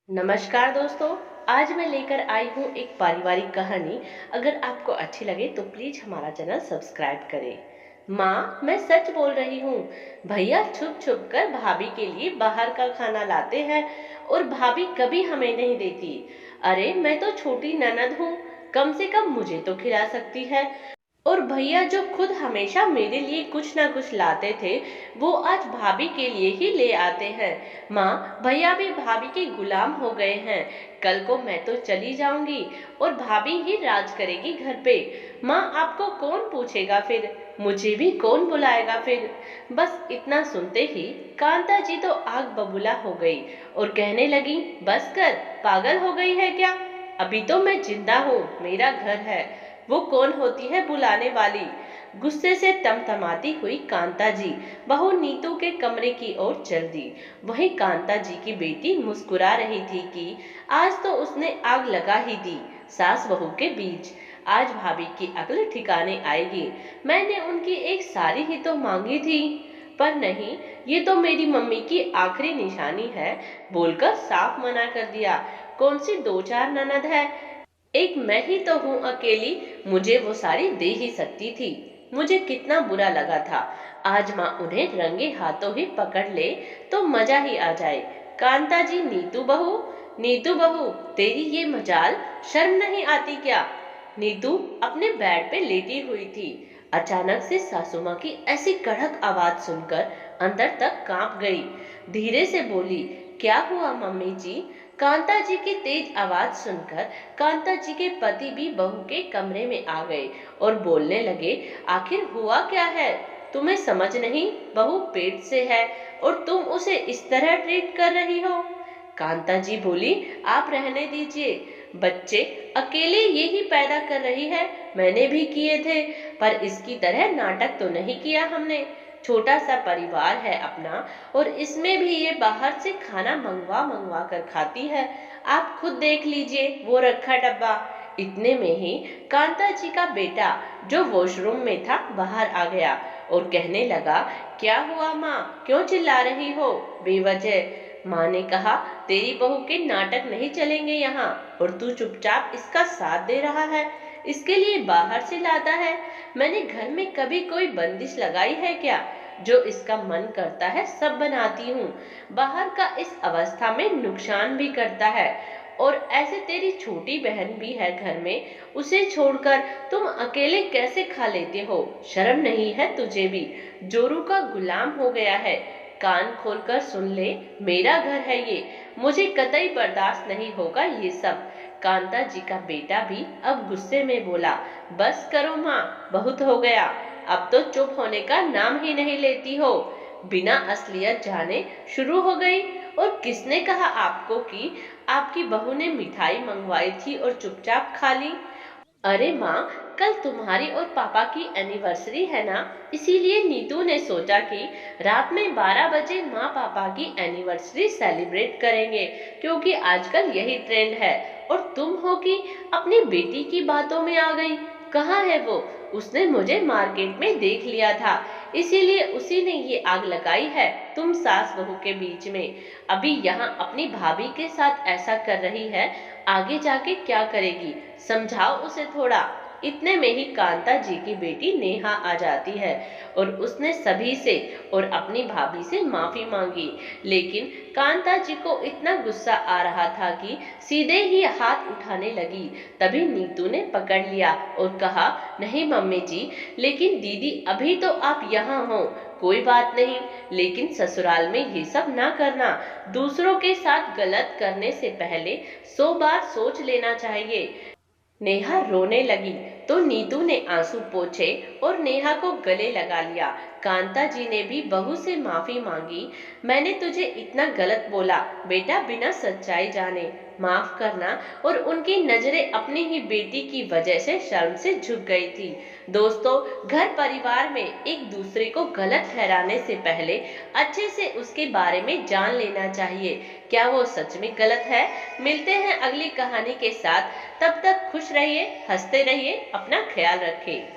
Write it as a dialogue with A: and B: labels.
A: नमस्कार दोस्तों। आज मैं लेकर आई हूँ एक पारिवारिक कहानी। अगर आपको अच्छी लगे तो प्लीज हमारा चैनल सब्सक्राइब करें। माँ, मैं सच बोल रही हूँ। भैया छुप छुप कर भाभी के लिए बाहर का खाना लाते हैं और भाभी कभी हमें नहीं देती। अरे मैं तो छोटी ननद हूँ, कम से कम मुझे तो खिला सकती है। और भैया जो खुद हमेशा मेरे लिए कुछ ना कुछ लाते थे, वो आज भाभी के लिए ही ले आते हैं। माँ, भैया भी भाभी के गुलाम हो गए हैं। कल को मैं तो चली जाऊंगी और भाभी ही राज करेगी घर पे। माँ, आपको कौन पूछेगा फिर? मुझे भी कौन बुलाएगा फिर? बस इतना सुनते ही कांता जी तो आग बबूला हो गई और कहने लगी, बस कर, पागल हो गई है क्या? अभी तो मैं जिंदा हूँ, मेरा घर है। वो कौन होती है बुलाने वाली? गुस्से से तमतमाती हुई कांता जी बहू नीतू के कमरे की ओर चल दी। वहीं कांता जी की बेटी मुस्कुरा रही थी कि आज तो उसने आग लगा ही दी सास बहू के बीच। आज भाभी की अक्ल ठिकाने आएगी। मैंने उनकी एक साड़ी ही तो मांगी थी। पर नहीं, ये तो मेरी मम्मी की आखिरी निशानी है, बोलकर साफ मना कर दिया। कौन सी दो चार ननद है, एक मैं ही तो हूँ अकेली। मुझे वो साड़ी दे ही सकती थी। मुझे कितना बुरा लगा था। आज माँ उन्हें रंगे हाथों ही पकड़ ले तो मजा ही आ जाए। कांता जी, नीतू बहू, नीतू बहू, तेरी ये मजाल, शर्म नहीं आती क्या? नीतू अपने बेड पे लेटी हुई थी। अचानक से सासू माँ की ऐसी कड़क आवाज सुनकर अंदर तक कांप गई। धीरे से बोली, क्या हुआ मम्मी जी? कांता जी की तेज आवाज सुनकर कांता जी के पति भी बहू के कमरे में आ गए और बोलने लगे, आखिर हुआ क्या है? तुम्हें समझ नहीं? बहू पेट से है और तुम उसे इस तरह ट्रीट कर रही हो। कांता जी बोली, आप रहने दीजिए, बच्चे अकेले ये ही पैदा कर रही है। मैंने भी किए थे, पर इसकी तरह नाटक तो नहीं किया हमने। छोटा सा परिवार है अपना, और इसमें भी ये बाहर से खाना मंगवा मंगवा कर खाती है। आप खुद देख लीजिए वो रखा डब्बा। इतने में ही कांता जी का बेटा, जो वॉशरूम में था, बाहर आ गया और कहने लगा, क्या हुआ माँ, क्यों चिल्ला रही हो बेवजह? माँ ने कहा, तेरी बहू के नाटक नहीं चलेंगे यहाँ, और तू चुपचाप इसका साथ दे रहा है, इसके लिए बाहर से लाता है। मैंने घर में कभी कोई बंदिश लगाई है क्या? जो इसका मन करता है सब बनाती हूँ। बाहर का इस अवस्था में नुकसान भी करता है। और ऐसे तेरी छोटी बहन भी है घर में, उसे छोड़कर तुम अकेले कैसे खा लेते हो? शर्म नहीं है तुझे भी? जोरू का गुलाम हो गया है। कान खोलकर सुन ले, मेरा घर है ये, मुझे कतई बर्दाश्त नहीं होगा ये सब। कांता जी का बेटा भी अब गुस्से में बोला, बस करो माँ, बहुत हो गया। अब तो चुप होने का नाम ही नहीं लेती हो। बिना असलियत जाने शुरू हो गई। और किसने कहा आपको कि आपकी बहू ने मिठाई मंगवाई थी और चुपचाप खा ली? अरे माँ, कल तुम्हारी और पापा की एनिवर्सरी है ना, इसीलिए नीतू ने सोचा कि रात में 12 बजे माँ पापा की एनिवर्सरी सेलिब्रेट करेंगे, क्योंकि आजकल यही ट्रेंड है। और तुम हो कि अपनी बेटी की बातों में आ गई। कहाँ है वो? उसने मुझे मार्केट में देख लिया था, इसीलिए उसी ने ये आग लगाई है तुम सास बहू के बीच में। अभी यहाँ अपनी भाभी के साथ ऐसा कर रही है, आगे जाके क्या करेगी? समझाओ उसे थोड़ा। इतने में ही कांता जी की बेटी नेहा आ जाती है और उसने सभी से और अपनी भाभी से माफी मांगी। लेकिन कांता जी को इतना गुस्सा आ रहा था कि सीधे ही हाथ उठाने लगी। तभी नीतू ने पकड़ लिया और कहा, नहीं मम्मी जी, लेकिन दीदी अभी तो आप यहाँ हो, कोई बात नहीं, लेकिन ससुराल में ये सब ना करना। दूसरों के साथ गलत करने से पहले 100 बार सोच लेना चाहिए। नेहा रोने लगी तो नीतू ने आंसू पोंछे और नेहा को गले लगा लिया। कांता जी ने भी बहू से माफी मांगी। मैंने तुझे इतना गलत बोला बेटा, बिना सच्चाई जाने, माफ करना। और उनकी नजरें अपनी ही बेटी की वजह से शर्म से झुक गई थी। दोस्तों, घर परिवार में एक दूसरे को गलत ठहराने से पहले अच्छे से उसके बारे में जान लेना चाहिए, क्या वो सच में गलत है। मिलते हैं अगली कहानी के साथ। तब तक खुश रहिए, हंसते रहिए, अपना ख्याल रखें।